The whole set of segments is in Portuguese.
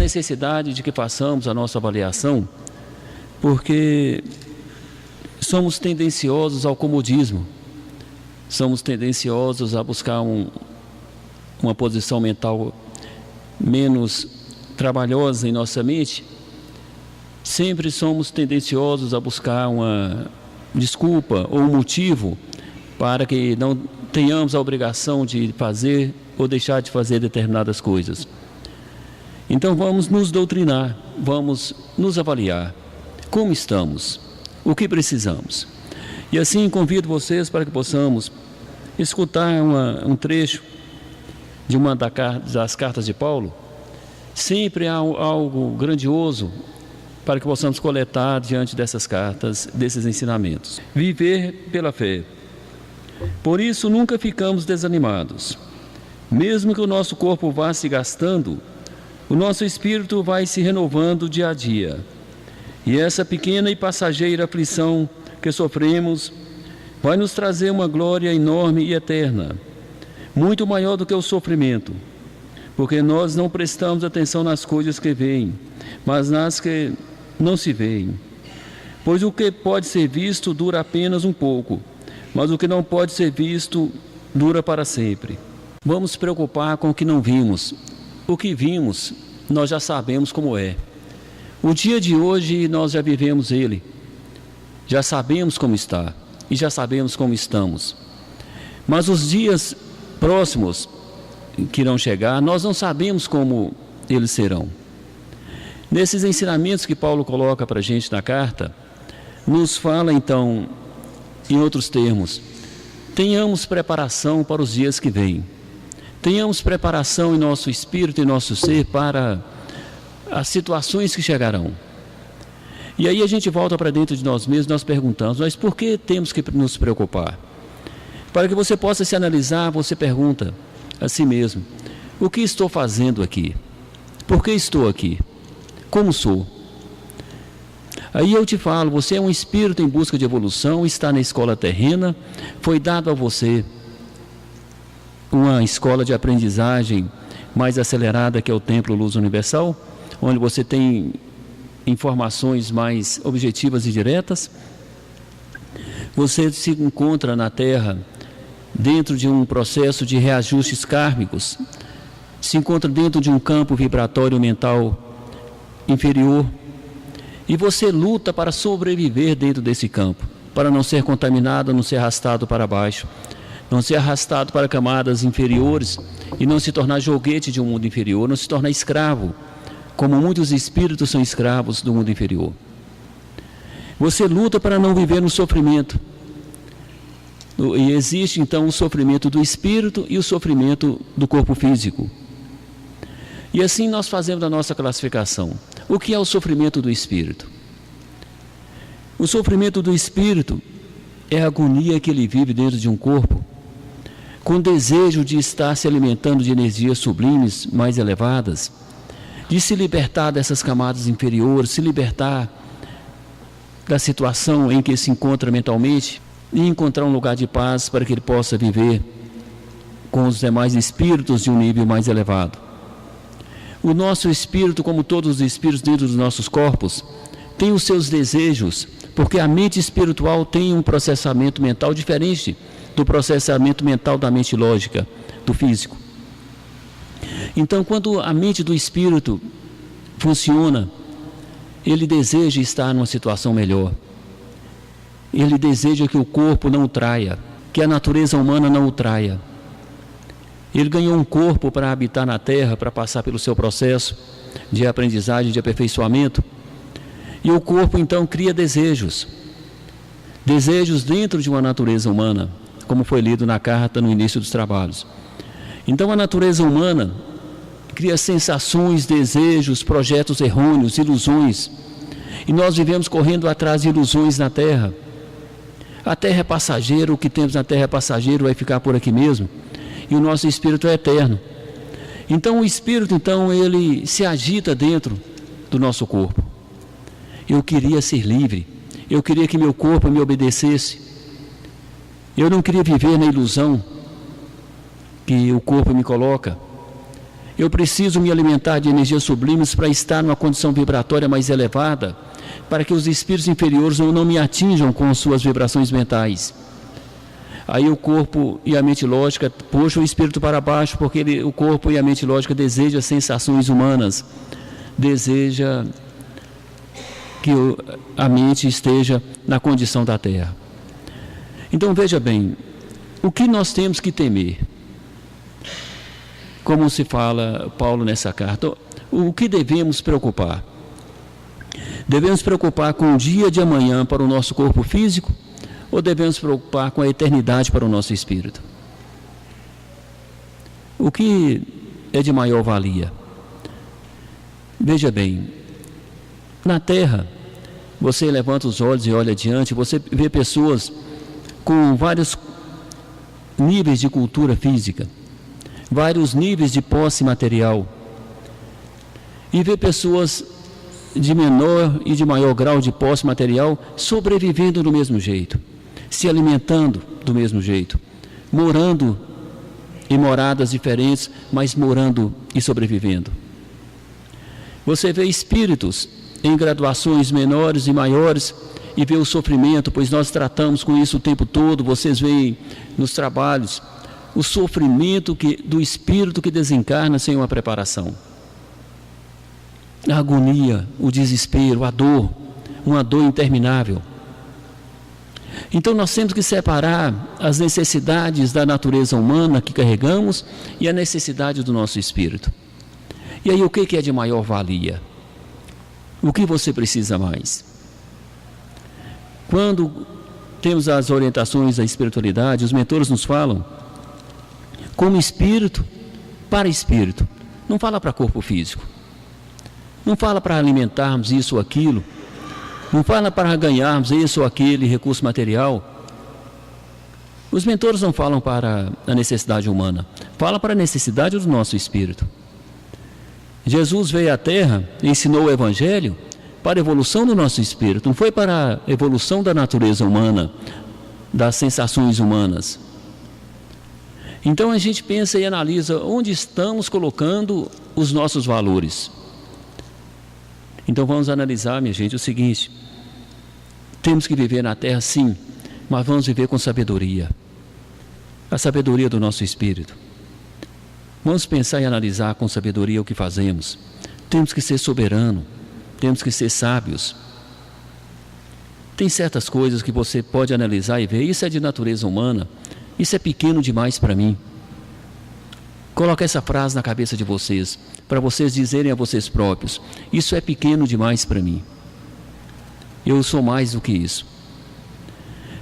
necessidade de que façamos a nossa avaliação, porque somos tendenciosos ao comodismo, somos tendenciosos a buscar uma posição mental menos trabalhosa em nossa mente. Sempre somos tendenciosos a buscar uma desculpa ou um motivo para que não tenhamos a obrigação de fazer ou deixar de fazer determinadas coisas. Então vamos nos doutrinar, vamos nos avaliar. Como estamos? O que precisamos? E assim convido vocês para que possamos escutar um trecho de uma das cartas de Paulo. Sempre há algo grandioso para que possamos coletar diante dessas cartas, desses ensinamentos. Viver pela fé. Por isso nunca ficamos desanimados. Mesmo que o nosso corpo vá se gastando, o nosso espírito vai se renovando dia a dia. E essa pequena e passageira aflição que sofremos vai nos trazer uma glória enorme e eterna, muito maior do que o sofrimento, porque nós não prestamos atenção nas coisas que veem, mas nas que não se veem. Pois o que pode ser visto dura apenas um pouco, mas o que não pode ser visto dura para sempre. Vamos nos preocupar com o que não vimos. O que vimos, nós já sabemos como é. O dia de hoje nós já vivemos ele, já sabemos como está e já sabemos como estamos. Mas os dias próximos que irão chegar, nós não sabemos como eles serão. Nesses ensinamentos que Paulo coloca para a gente na carta, nos fala então, em outros termos, tenhamos preparação para os dias que vêm. Tenhamos preparação em nosso espírito e nosso ser para as situações que chegarão. E aí a gente volta para dentro de nós mesmos, nós perguntamos, mas por que temos que nos preocupar? Para que você possa se analisar, você pergunta a si mesmo, o que estou fazendo aqui? Por que estou aqui? Como sou? Aí eu te falo, você é um espírito em busca de evolução, está na escola terrena, foi dado a você uma escola de aprendizagem mais acelerada que é o Templo Luz Universal, onde você tem informações mais objetivas e diretas. Você se encontra na Terra dentro de um processo de reajustes kármicos, se encontra dentro de um campo vibratório mental inferior, e você luta para sobreviver dentro desse campo, para não ser contaminado, não ser arrastado para baixo, não ser arrastado para camadas inferiores e não se tornar joguete de um mundo inferior, não se tornar escravo, como muitos espíritos são escravos do mundo inferior. Você luta para não viver no sofrimento. E existe então o sofrimento do espírito e o sofrimento do corpo físico. E assim nós fazemos a nossa classificação. O que é o sofrimento do espírito? O sofrimento do espírito é a agonia que ele vive dentro de um corpo, com desejo de estar se alimentando de energias sublimes mais elevadas, de se libertar dessas camadas inferiores, se libertar da situação em que se encontra mentalmente e encontrar um lugar de paz para que ele possa viver com os demais espíritos de um nível mais elevado. O nosso espírito, como todos os espíritos dentro dos nossos corpos, tem os seus desejos, porque a mente espiritual tem um processamento mental diferente do processamento mental da mente lógica, do físico. Então, quando a mente do espírito funciona, ele deseja estar numa situação melhor. Ele deseja que o corpo não o traia, que a natureza humana não o traia. Ele ganhou um corpo para habitar na Terra, para passar pelo seu processo de aprendizagem, de aperfeiçoamento. E o corpo então cria desejos. Desejos dentro de uma natureza humana, como foi lido na carta no início dos trabalhos. Então a natureza humana cria sensações, desejos, projetos errôneos, ilusões. E nós vivemos correndo atrás de ilusões na Terra. A Terra é passageira, o que temos na Terra é passageiro, vai ficar por aqui mesmo. E o nosso espírito é eterno. Então o espírito, ele se agita dentro do nosso corpo. Eu queria ser livre. Eu queria que meu corpo me obedecesse. Eu não queria viver na ilusão que o corpo me coloca. Eu preciso me alimentar de energias sublimes para estar numa condição vibratória mais elevada, para que os espíritos inferiores não me atinjam com suas vibrações mentais. Aí o corpo e a mente lógica puxam o espírito para baixo, porque o corpo e a mente lógica desejam sensações humanas, deseja que a mente esteja na condição da terra. Então veja bem, o que nós temos que temer? Como se fala Paulo nessa carta, o que devemos preocupar? Devemos preocupar com o dia de amanhã para o nosso corpo físico, ou devemos preocupar com a eternidade para o nosso espírito? O que é de maior valia? Veja bem, na terra, você levanta os olhos e olha adiante, você vê pessoas com vários níveis de cultura física, vários níveis de posse material, e vê pessoas de menor e de maior grau de posse material sobrevivendo do mesmo jeito, se alimentando do mesmo jeito, morando em moradas diferentes, mas morando e sobrevivendo. Você vê espíritos em graduações menores e maiores e vê o sofrimento, pois nós tratamos com isso o tempo todo. Vocês veem nos trabalhos o sofrimento do espírito que desencarna sem uma preparação. A agonia, o desespero, a dor, uma dor interminável. Então nós temos que separar as necessidades da natureza humana que carregamos e a necessidade do nosso espírito. E aí o que é de maior valia? O que você precisa mais? Quando temos as orientações da espiritualidade, os mentores nos falam como espírito para espírito. Não fala para corpo físico. Não fala para alimentarmos isso ou aquilo. Não fala para ganharmos esse ou aquele recurso material. Os mentores não falam para a necessidade humana. Fala para a necessidade do nosso espírito. Jesus veio à Terra, ensinou o Evangelho para a evolução do nosso espírito. Não foi para a evolução da natureza humana, das sensações humanas. Então a gente pensa e analisa onde estamos colocando os nossos valores. Então vamos analisar, minha gente, o seguinte: temos que viver na terra, sim, mas vamos viver com sabedoria, a sabedoria do nosso espírito. Vamos pensar e analisar com sabedoria o que fazemos. Temos que ser soberano, temos que ser sábios. Tem certas coisas que você pode analisar e ver, isso é de natureza humana, isso é pequeno demais para mim. Coloque essa frase na cabeça de vocês, para vocês dizerem a vocês próprios: isso é pequeno demais para mim. Eu sou mais do que isso.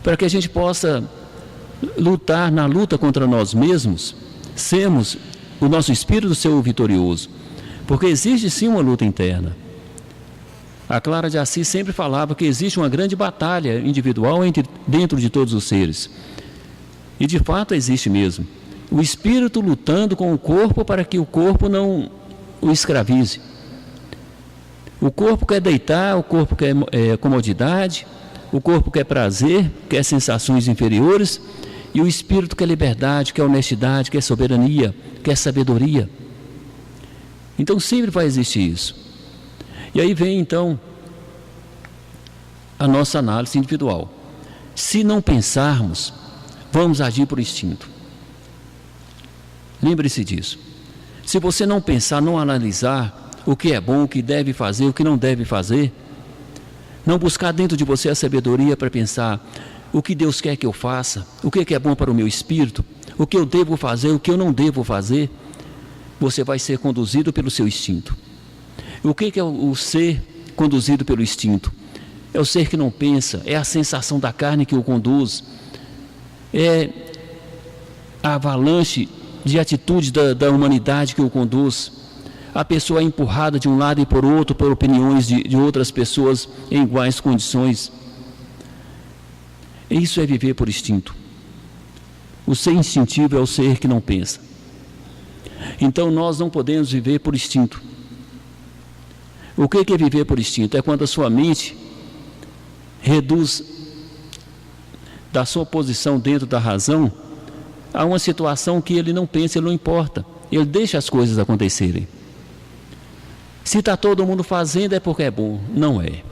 Para que a gente possa lutar na luta contra nós mesmos, sermos o nosso espírito ser o vitorioso. Porque existe sim uma luta interna. A Clara de Assis sempre falava que existe uma grande batalha individual dentro de todos os seres. E de fato existe mesmo. O espírito lutando com o corpo para que o corpo não o escravize. O corpo quer deitar, o corpo quer comodidade, o corpo quer prazer, quer sensações inferiores, e o espírito quer liberdade, quer honestidade, quer soberania, quer sabedoria. Então sempre vai existir isso. E aí vem então a nossa análise individual. Se não pensarmos, vamos agir por instinto. Lembre-se disso. Se você não pensar, não analisar o que é bom, o que deve fazer, o que não deve fazer, não buscar dentro de você a sabedoria para pensar o que Deus quer que eu faça, o que é bom para o meu espírito, o que eu devo fazer, o que eu não devo fazer, você vai ser conduzido pelo seu instinto. O que é o ser conduzido pelo instinto? É o ser que não pensa, é a sensação da carne que o conduz, é a avalanche de atitude da humanidade que o conduz. A pessoa é empurrada de um lado e por outro por opiniões de outras pessoas em iguais condições. Isso é viver por instinto. O ser instintivo é o ser que não pensa. Então nós não podemos viver por instinto. O que é viver por instinto? É quando a sua mente reduz da sua posição dentro da razão a uma situação que ele não pensa, ele não importa. Ele deixa as coisas acontecerem. Se está todo mundo fazendo é porque é bom. Não é.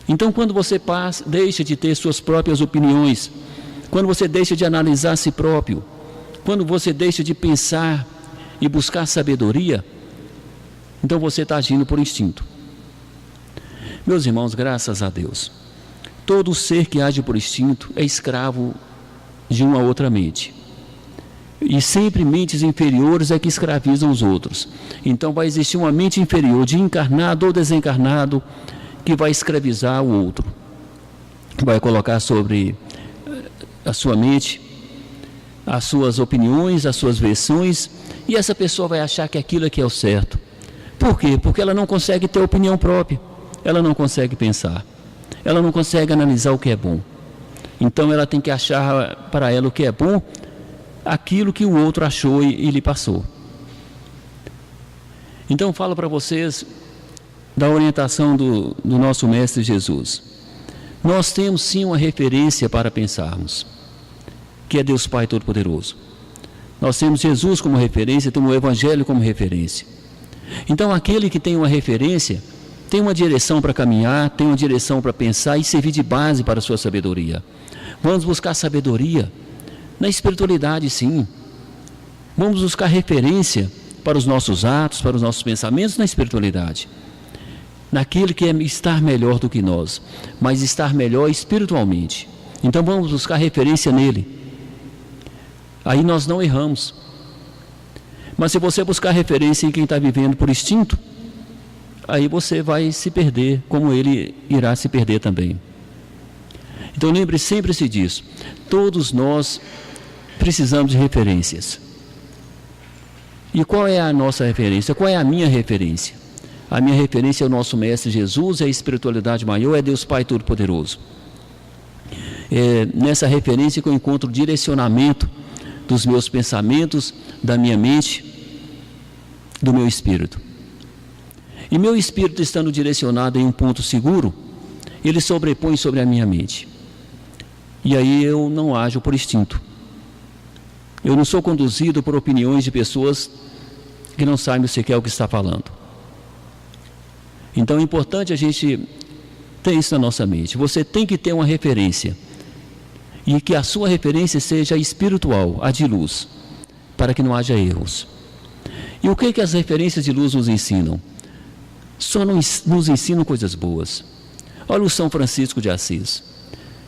Então, quando você deixa de ter suas próprias opiniões, quando você deixa de analisar a si próprio, quando você deixa de pensar e buscar sabedoria, então você está agindo por instinto. Meus irmãos, graças a Deus, todo ser que age por instinto é escravo de uma outra mente. E sempre mentes inferiores é que escravizam os outros. Então vai existir uma mente inferior, de encarnado ou desencarnado, que vai escravizar o outro. Vai colocar sobre a sua mente as suas opiniões, as suas versões, e essa pessoa vai achar que aquilo é que é o certo. Por quê? Porque ela não consegue ter opinião própria. Ela não consegue pensar. Ela não consegue analisar o que é bom. Então ela tem que achar para ela o que é bom, aquilo que o outro achou e lhe passou. Então falo para vocês da orientação do nosso Mestre Jesus. Nós temos sim uma referência para pensarmos, que é Deus Pai Todo-Poderoso. Nós temos Jesus como referência, temos o Evangelho como referência. Então aquele que tem uma referência, tem uma direção para caminhar, tem uma direção para pensar e servir de base para a sua sabedoria. Vamos buscar sabedoria na espiritualidade, sim. Vamos buscar referência para os nossos atos, para os nossos pensamentos na espiritualidade. Naquele que é estar melhor do que nós, mas estar melhor espiritualmente. Então vamos buscar referência nele. Aí nós não erramos. Mas se você buscar referência em quem está vivendo por instinto, aí você vai se perder, como ele irá se perder também. Então lembre sempre-se disso. Todos nós precisamos de referências. E qual é a nossa referência? Qual é a minha referência? A minha referência é o nosso Mestre Jesus, é a espiritualidade maior, é Deus Pai Todo-Poderoso. É nessa referência que eu encontro o direcionamento dos meus pensamentos, da minha mente, do meu espírito. E meu espírito estando direcionado em um ponto seguro, ele sobrepõe sobre a minha mente. E aí eu não ajo por instinto. Eu não sou conduzido por opiniões de pessoas que não sabem sequer o que está falando. Então é importante a gente ter isso na nossa mente. Você tem que ter uma referência. E que a sua referência seja espiritual, a de luz, para que não haja erros. E o que as referências de luz nos ensinam? Só nos ensinam coisas boas. Olha o São Francisco de Assis.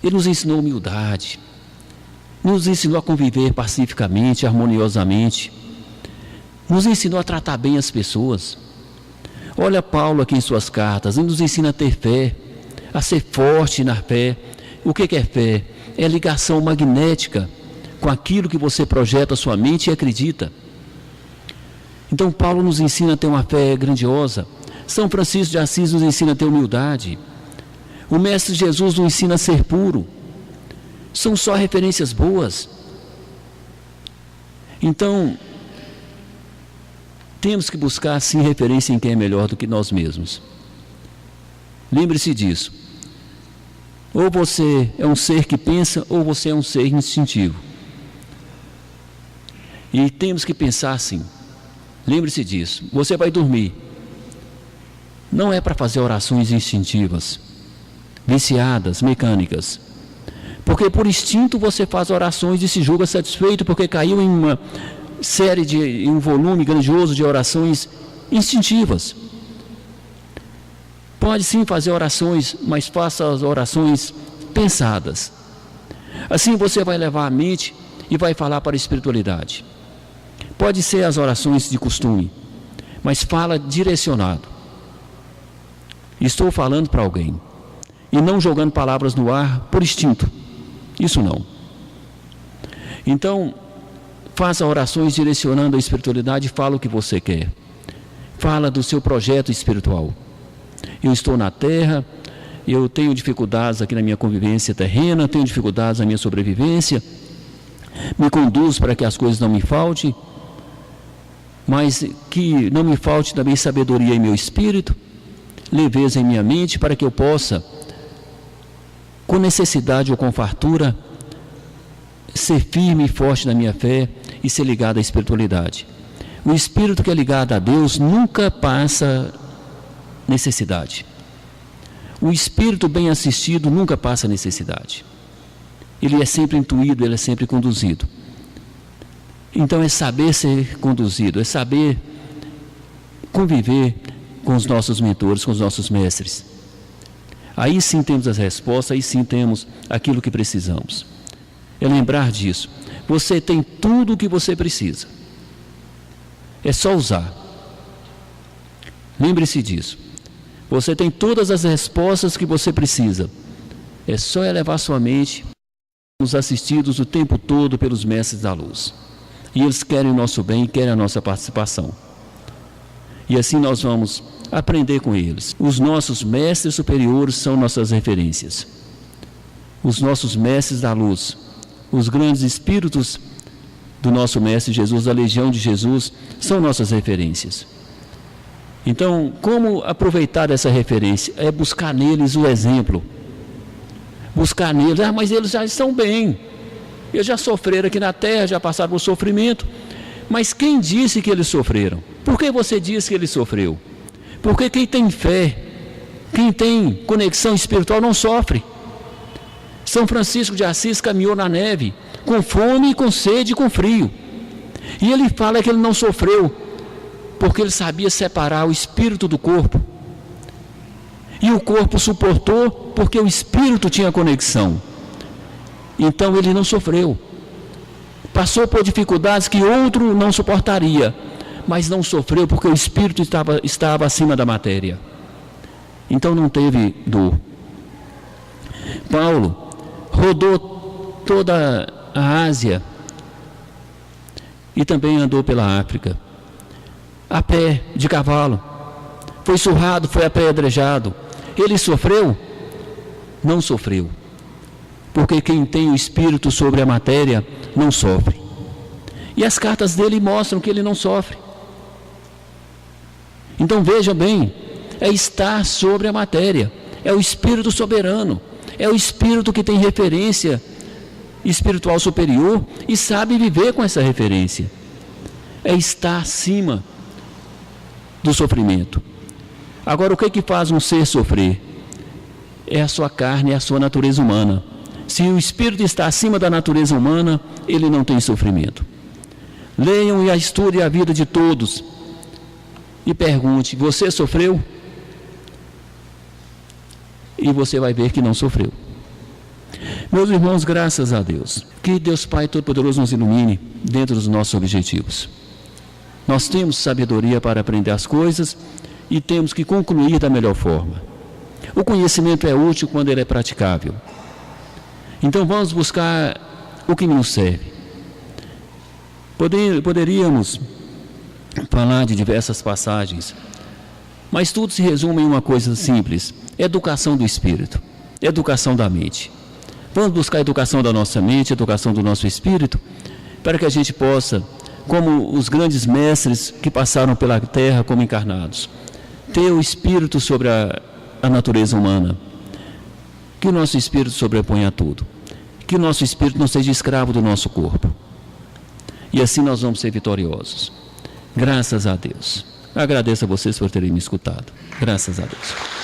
Ele nos ensinou humildade, nos ensinou a conviver pacificamente, harmoniosamente, nos ensinou a tratar bem as pessoas. Olha Paulo aqui em suas cartas, ele nos ensina a ter fé, a ser forte na fé. O que é fé? É ligação magnética com aquilo que você projeta a sua mente e acredita. Então Paulo nos ensina a ter uma fé grandiosa. São Francisco de Assis nos ensina a ter humildade. O Mestre Jesus nos ensina a ser puro. São só referências boas. Então, temos que buscar sim referência em quem é melhor do que nós mesmos. Lembre-se disso. Ou você é um ser que pensa, ou você é um ser instintivo. E temos que pensar assim. Lembre-se disso. Você vai dormir. Não é para fazer orações instintivas, viciadas, mecânicas. Porque por instinto você faz orações e se julga satisfeito porque caiu em uma série em um volume grandioso de orações instintivas. Pode sim fazer orações, mas faça as orações pensadas. Assim você vai levar a mente e vai falar para a espiritualidade. Pode ser as orações de costume, mas fala direcionado. Estou falando para alguém e não jogando palavras no ar por instinto. Isso não. Então, faça orações direcionando a espiritualidade e fala o que você quer. Fala do seu projeto espiritual. Eu estou na terra, eu tenho dificuldades aqui na minha convivência terrena, tenho dificuldades na minha sobrevivência, me conduz para que as coisas não me faltem, mas que não me falte também sabedoria em meu espírito, leveza em minha mente, para que eu possa, com necessidade ou com fartura, ser firme e forte na minha fé e ser ligado à espiritualidade. O espírito que é ligado a Deus nunca passa necessidade. O espírito bem assistido nunca passa necessidade. Ele é sempre intuído, ele é sempre conduzido. Então é saber ser conduzido, é saber conviver com os nossos mentores, com os nossos mestres. Aí sim temos as respostas, aí sim temos aquilo que precisamos. É lembrar disso. Você tem tudo o que você precisa. É só usar. Lembre-se disso. Você tem todas as respostas que você precisa. É só elevar sua mente. Somos assistidos o tempo todo pelos mestres da luz. E eles querem o nosso bem, querem a nossa participação. E assim nós vamos aprender com eles. Os nossos mestres superiores são nossas referências. Os nossos mestres da luz, os grandes espíritos do nosso mestre Jesus, da legião de Jesus, são nossas referências. Então, como aproveitar essa referência? É buscar neles o exemplo. Buscar neles, mas eles já estão bem. Eles já sofreram aqui na terra, já passaram por sofrimento. Mas quem disse que eles sofreram? Por que você disse que ele sofreu? Porque quem tem fé, quem tem conexão espiritual não sofre. São Francisco de Assis caminhou na neve, com fome, com sede, com frio. E ele fala que ele não sofreu, porque ele sabia separar o espírito do corpo. E o corpo suportou, porque o espírito tinha conexão. Então ele não sofreu. Passou por dificuldades que outro não suportaria, mas não sofreu porque o espírito estava acima da matéria. Então não teve dor. Paulo rodou toda a Ásia e também andou pela África, a pé, de cavalo. Foi surrado, foi apedrejado. Ele sofreu? Não sofreu. Porque quem tem o espírito sobre a matéria não sofre. E as cartas dele mostram que ele não sofre. Então vejam bem, é estar sobre a matéria, é o espírito soberano, é o espírito que tem referência espiritual superior e sabe viver com essa referência. É estar acima do sofrimento. Agora, o que faz um ser sofrer? É a sua carne, é a sua natureza humana. Se o espírito está acima da natureza humana, ele não tem sofrimento. Leiam e estudem a vida de todos e pergunte: você sofreu? E você vai ver que não sofreu. Meus irmãos, graças a Deus, que Deus Pai Todo-Poderoso nos ilumine dentro dos nossos objetivos. Nós temos sabedoria para aprender as coisas e temos que concluir da melhor forma. O conhecimento é útil quando ele é praticável. Então vamos buscar o que nos serve. Poderíamos falar de diversas passagens, mas tudo se resume em uma coisa simples: educação do espírito, educação da mente. Vamos buscar a educação da nossa mente, a educação do nosso espírito, para que a gente possa, como os grandes mestres que passaram pela terra como encarnados, ter o espírito sobre a natureza humana. Que o nosso espírito sobreponha a tudo. Que o nosso espírito não seja escravo do nosso corpo. E assim nós vamos ser vitoriosos. Graças a Deus. Agradeço a vocês por terem me escutado. Graças a Deus.